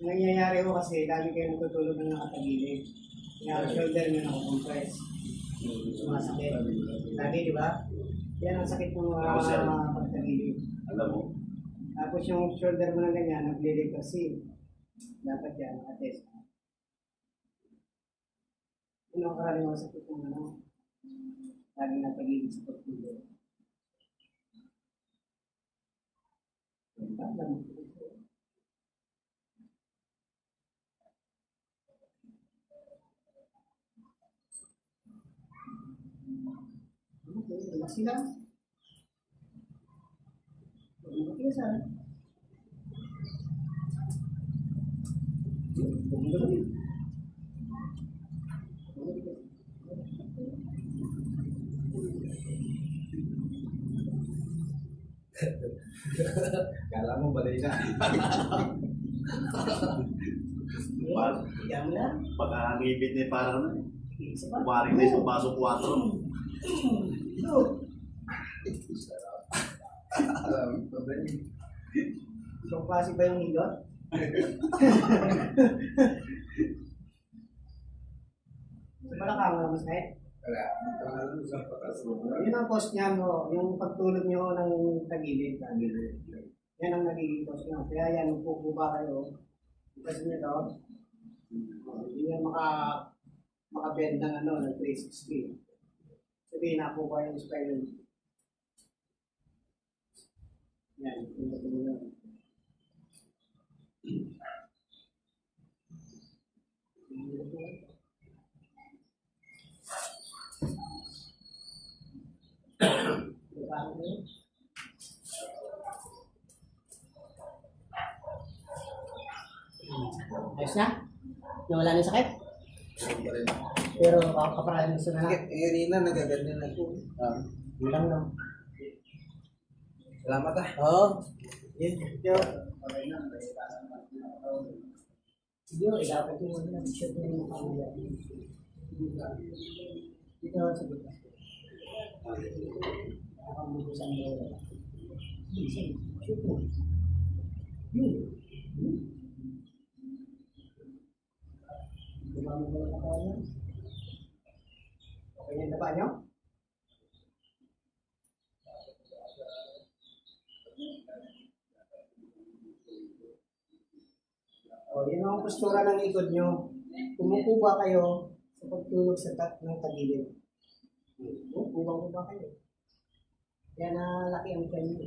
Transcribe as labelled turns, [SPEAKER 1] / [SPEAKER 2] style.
[SPEAKER 1] Nangyayari ko kasi, lagi kayo natutulog ng nakatagilid. Kaya ang shoulder nyo nakukompress. Sumasakit. Lagi, di ba? Yan ang sakit ng pagtagilid.
[SPEAKER 2] Alam mo?
[SPEAKER 1] Tapos yung shoulder mo na ganyan, nag-recursive. Dapat yan, nakatest. Ano ang karaniwang sakit ng ano? Lagi natagilid sa pagtulog. Relax lang. Matigas ah.
[SPEAKER 2] Kala mo balay na.
[SPEAKER 1] Yan mo lang.
[SPEAKER 2] Pagkakangipit niya parang na.
[SPEAKER 1] Isa pa.
[SPEAKER 2] Kumaring na isang baso 4.
[SPEAKER 1] Ito. Isang klase ba yung hilot? Sa balakang wala masakit? Yun ang cause niya, no? Yung pagtulog nyo ng tagilid. Yan ang nagiging cause nyo. Kaya yan, pupuba kayo. Kasi nyo to, hindi nyo makabend ng ano, ng 360. Sabihin na po ba yung spinal. Yan, yung pagtulog nyo. Ayos na? Nawala na yung sakit? Pero kaparaan gusto na lang.
[SPEAKER 3] Yun na, nagaganyan na po.
[SPEAKER 1] Yun lang no.
[SPEAKER 3] Salamat ah.
[SPEAKER 1] Oo. Yun. Yo. Yo, dapat yung mga nag-shoot na yung mukha nila. Dito sa dito. Nakamubusan mo. Shoot mo. Yun. Dumami mo na kaya. Okay na yung taba nyo? O, yun ang postura ng likod nyo. Kumupo ba kayo sa pagtulog sa ng tagilid? Kumupo ba kayo? Kaya nalaki ang tiyan nyo.